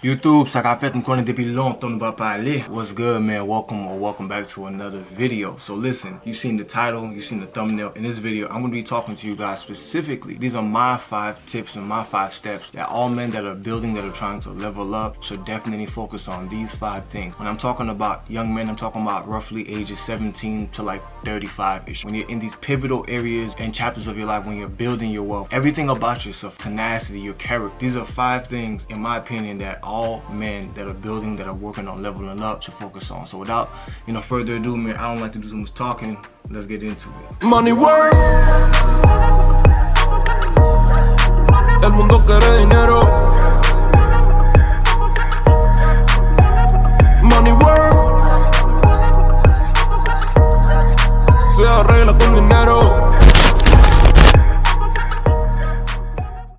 YouTube, ça a fait une connaît depuis longtemps on va parler. What's good, man? Welcome back to another video. So listen, you've seen the title, you've seen the thumbnail. In this video, I'm going to be talking to you guys specifically. These are my 5 tips and my 5 steps that all men that are building, that are trying to level up, should definitely focus on these 5 things. When I'm talking about young men, I'm talking about roughly ages 17 to like 35-ish. When you're in these pivotal areas and chapters of your life, when you're building your wealth, everything about yourself, tenacity, your character, these are 5 things, in my opinion, that all men that are building, that are working on leveling up should focus on. So without further ado, man, I don't like to do so much talking. Let's get into it. Money work. El mundo quiere dinero. Money work. Se arregla con dinero.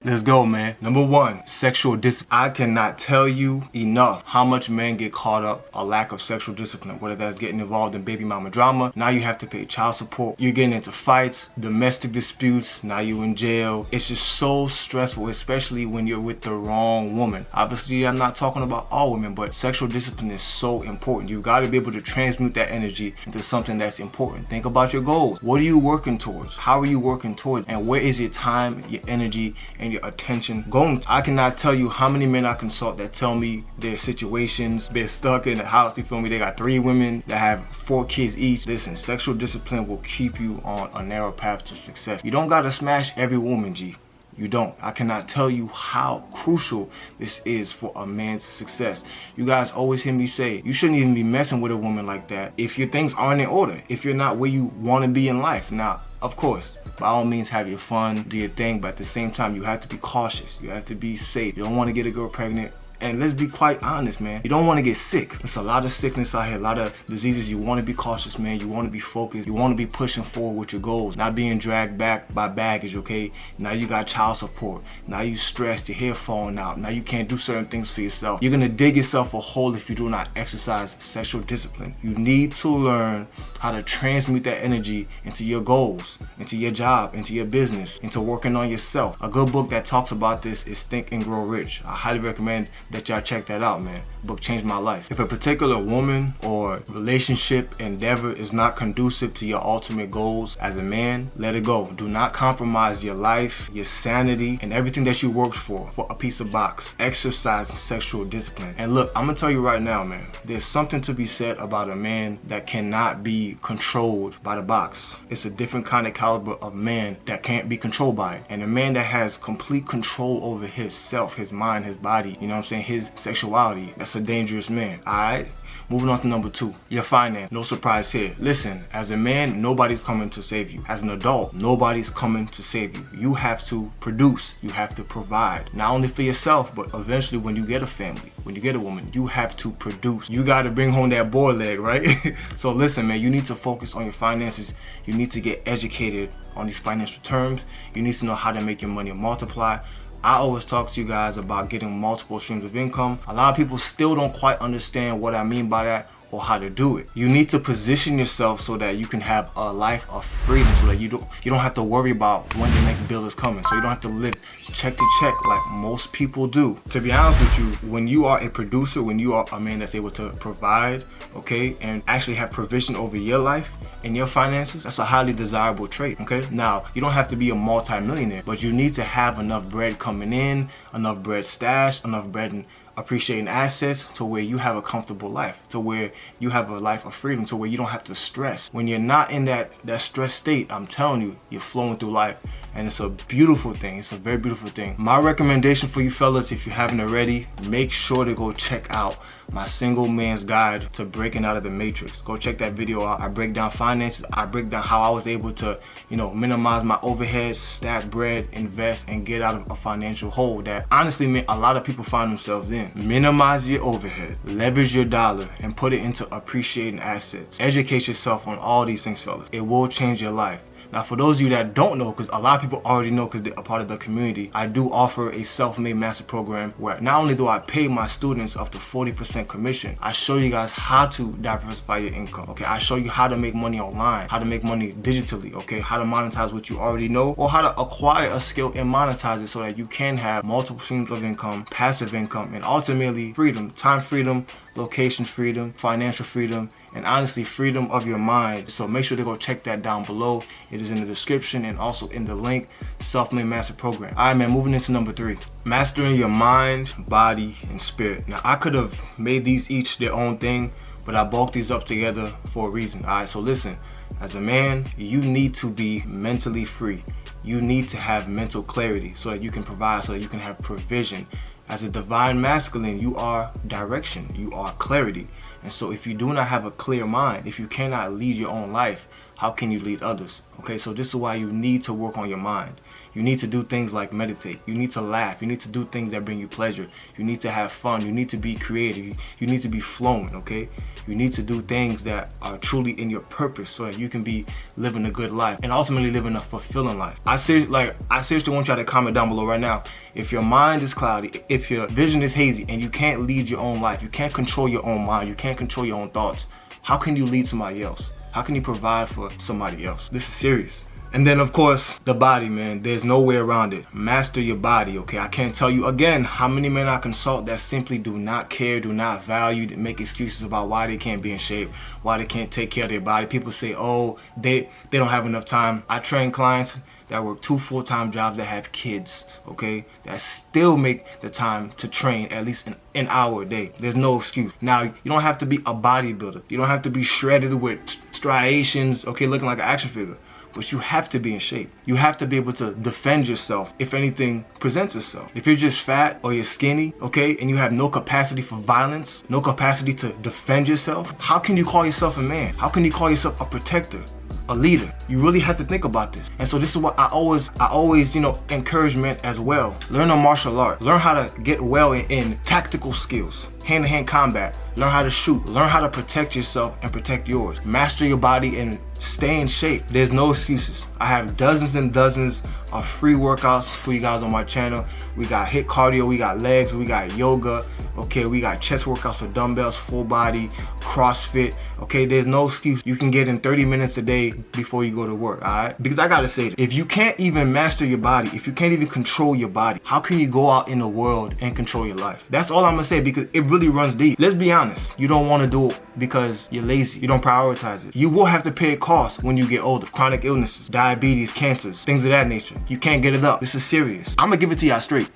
Let's go, man. Number 1, sexual discipline. I cannot tell you enough how much men get caught up a lack of sexual discipline, whether that's getting involved in baby mama drama. Now you have to pay child support. You're getting into fights, domestic disputes. Now you in jail. It's just so stressful, especially when you're with the wrong woman. Obviously, I'm not talking about all women, but sexual discipline is so important. You got to be able to transmute that energy into something that's important. Think about your goals. What are you working towards? How are you working towards? And where is your time, your energy, and your attention going? I cannot tell you how many men I consult that tell me their situations, they're stuck in the house, you feel me, they got 3 women that have 4 kids each. Listen, sexual discipline will keep you on a narrow path to success. You don't gotta smash every woman, G. You don't. I cannot tell you how crucial this is for a man's success. You guys always hear me say, you shouldn't even be messing with a woman like that if your things aren't in order, if you're not where you want to be in life. Now, of course, by all means, have your fun, do your thing, but at the same time, you have to be cautious. You have to be safe. You don't want to get a girl pregnant. And let's be quite honest, man. You don't want to get sick. There's a lot of sickness out here, a lot of diseases. You want to be cautious, man. You want to be focused. You want to be pushing forward with your goals, not being dragged back by baggage, okay? Now you got child support. Now you stressed, your hair falling out. Now you can't do certain things for yourself. You're going to dig yourself a hole if you do not exercise sexual discipline. You need to learn how to transmute that energy into your goals, into your job, into your business, into working on yourself. A good book that talks about this is Think and Grow Rich. I highly recommend that y'all check that out, man. Book changed my life. If a particular woman or relationship endeavor is not conducive to your ultimate goals as a man, let it go. Do not compromise your life, your sanity, and everything that you worked for a piece of box. Exercise sexual discipline. And look, I'm gonna tell you right now, man, there's something to be said about a man that cannot be controlled by the box. It's a different kind of caliber of man that can't be controlled by it. And a man that has complete control over his self, his mind, his body, you know what I'm saying, his sexuality, that's a dangerous man. Alright? Moving on to number 2, your finance. No surprise here. Listen, as a man, nobody's coming to save you. As an adult, nobody's coming to save you. You have to produce. You have to provide. Not only for yourself, but eventually when you get a family, when you get a woman, you have to produce. You got to bring home that boy leg, right? So listen, man, you need to focus on your finances. You need to get educated on these financial terms. You need to know how to make your money multiply. I always talk to you guys about getting multiple streams of income. A lot of people still don't quite understand what I mean by that or how to do it. You need to position yourself so that you can have a life of freedom, so that you don't have to worry about when the next bill is coming. So you don't have to live check to check like most people do. To be honest with you, when you are a producer, when you are a man that's able to provide, okay, and actually have provision over your life and your finances, that's a highly desirable trait, okay? Now, you don't have to be a multi-millionaire, but you need to have enough bread coming in, enough bread stashed, enough bread in appreciating assets to where you have a comfortable life, to where you have a life of freedom, to where you don't have to stress. When you're not in that stress state, I'm telling you, you're flowing through life, and it's a beautiful thing. It's a very beautiful thing. My recommendation for you fellas, if you haven't already, make sure to go check out my single man's guide to breaking out of the matrix. Go check that video out. I break down finances. I break down how I was able to, minimize my overhead, stack bread, invest, and get out of a financial hole that honestly, man, a lot of people find themselves in. Minimize your overhead, leverage your dollar, and put it into appreciating assets. Educate yourself on all these things, fellas. It will change your life. Now, for those of you that don't know, because a lot of people already know because they're a part of the community, I do offer a self-made master program where not only do I pay my students up to 40% commission, I show you guys how to diversify your income, okay? I show you how to make money online, how to make money digitally, okay? How to monetize what you already know, or how to acquire a skill and monetize it so that you can have multiple streams of income, passive income, and ultimately freedom, time freedom, location freedom, financial freedom, and honestly freedom of your mind. So make sure to go check that down below. It is in the description and also in the link, self-made master program. All right, man, moving into number 3, mastering your mind, body, and spirit. Now, I could have made these each their own thing, but I bulked these up together for a reason. All right, so listen, as a man, you need to be mentally free. You need to have mental clarity so that you can provide, so that you can have provision. As a divine masculine, you are direction, you are clarity. And so if you do not have a clear mind, if you cannot lead your own life, how can you lead others? Okay, so this is why you need to work on your mind. You need to do things like meditate. You need to laugh. You need to do things that bring you pleasure. You need to have fun. You need to be creative. You need to be flowing, okay? You need to do things that are truly in your purpose so that you can be living a good life and ultimately living a fulfilling life. I seriously want y'all to comment down below right now. If your mind is cloudy, if your vision is hazy, and you can't lead your own life, you can't control your own mind, you can't control your own thoughts, how can you lead somebody else? How can you provide for somebody else? This is serious. And then, of course, the body, man. There's no way around it. Master your body, okay? I can't tell you, again, how many men I consult that simply do not care, do not value, that make excuses about why they can't be in shape, why they can't take care of their body. People say, oh, they don't have enough time. I train clients that work 2 full-time jobs, that have kids, okay, that still make the time to train at least an hour a day. There's no excuse. Now, you don't have to be a bodybuilder. You don't have to be shredded with striations, okay, looking like an action figure. But you have to be in shape. You have to be able to defend yourself if anything presents itself. If you're just fat or you're skinny, okay, and you have no capacity for violence, no capacity to defend yourself, how can you call yourself a man? How can you call yourself a protector, a leader? You really have to think about this. And so this is what I always, you know, encourage men as well. Learn a martial art. Learn how to get well in tactical skills, hand-to-hand combat. Learn how to shoot. Learn how to protect yourself and protect yours. Master your body and stay in shape. There's no excuses. I have dozens and dozens of free workouts for you guys on my channel. We got HIIT cardio, we got legs, we got yoga, okay, we got chest workouts for dumbbells, full body, CrossFit, okay? There's no excuse. You can get in 30 minutes a day before you go to work, all right? Because I gotta say, if you can't even master your body, if you can't even control your body, how can you go out in the world and control your life? That's all I'm gonna say, because it really runs deep. Let's be honest, you don't wanna do it because you're lazy, you don't prioritize it. You will have to pay a cost when you get older. Chronic illnesses, diabetes, cancers, things of that nature. You can't get it up. This is serious. I'm gonna give it to y'all straight,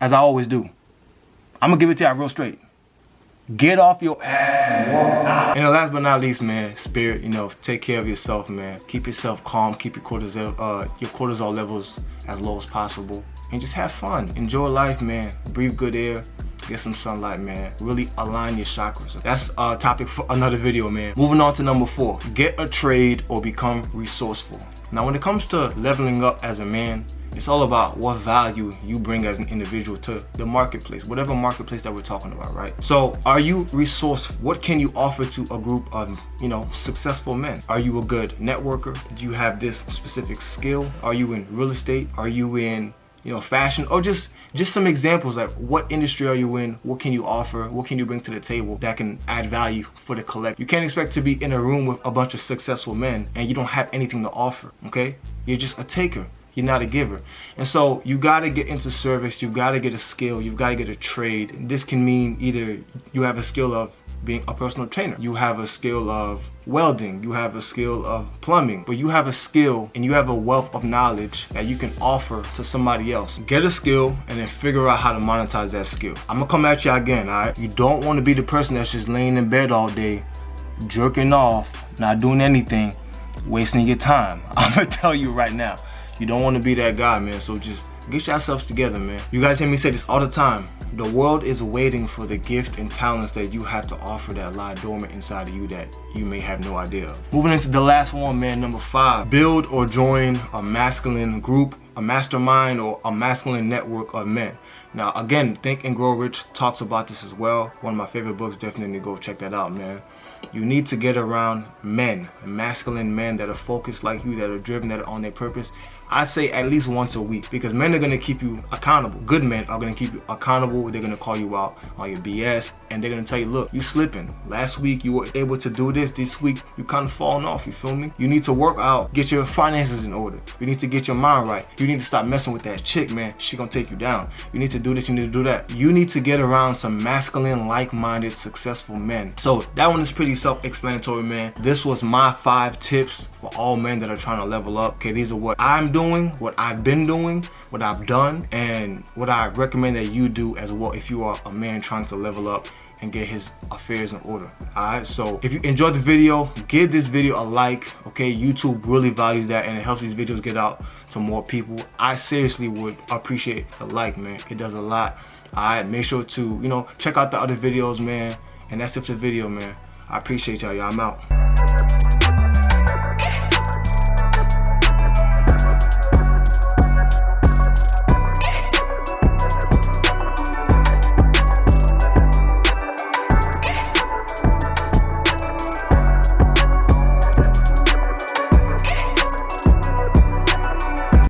as I always do. I'm gonna give it to y'all real straight. Get off your ass and walk out. And last but not least, man, spirit, you know, take care of yourself, man. Keep yourself calm, keep your cortisol levels as low as possible, and just have fun. Enjoy life, man. Breathe good air. Get some sunlight, man. Really align your chakras. That's a topic for another video, man. Moving on to number 4. Get a trade or become resourceful. Now, when it comes to leveling up as a man, it's all about what value you bring as an individual to the marketplace, whatever marketplace that we're talking about, right? So are you resourceful? What can you offer to a group of, you know, successful men? Are you a good networker? Do you have this specific skill? Are you in real estate? Are you in, you know, fashion? Or just some examples, like what industry are you in? What can you offer? What can you bring to the table that can add value for the collective? You can't expect to be in a room with a bunch of successful men and you don't have anything to offer, okay? You're just a taker. You're not a giver. And so you gotta get into service, you gotta get a skill, you've gotta get a trade. This can mean either you have a skill of being a personal trainer, you have a skill of welding, you have a skill of plumbing, but you have a skill and you have a wealth of knowledge that you can offer to somebody else. Get a skill and then figure out how to monetize that skill. I'm gonna come at you again, all right? You don't wanna be the person that's just laying in bed all day, jerking off, not doing anything, wasting your time. I'm gonna tell you right now. You don't want to be that guy, man. So just get yourselves together, man. You guys hear me say this all the time. The world is waiting for the gift and talents that you have to offer that lie dormant inside of you that you may have no idea of. Moving into the last one, man, number 5. Build or join a masculine group a mastermind or a masculine network of men. Now again, Think and Grow Rich talks about this as well. One of my favorite books. Definitely go check that out, man. You need to get around men, masculine men that are focused like you, that are driven, that are on their purpose. I say at least once a week, because men are going to keep you accountable. Good men are going to keep you accountable. They're going to call you out on your BS, and they're going to tell you, look, you slipping. Last week you were able to do this week you kind of falling off, you feel me? You need to work out, get your finances in order. You need to get your mind right. You need to stop messing with that chick, man. She going to take you down. You need to do this, you need to do that. You need to get around some masculine, like-minded, successful men. So that one is pretty self-explanatory, man. This was my 5 tips for all men that are trying to level up. Okay, these are what I'm doing, what I've been doing, what I've done, and what I recommend that you do as well if you are a man trying to level up and get his affairs in order. Alright, so if you enjoyed the video, give this video a like. Okay, YouTube really values that, and it helps these videos get out to more people. I seriously would appreciate a like, man. It does a lot. Alright, make sure to, check out the other videos, man. And that's it for the video, man. I appreciate y'all. I'm out.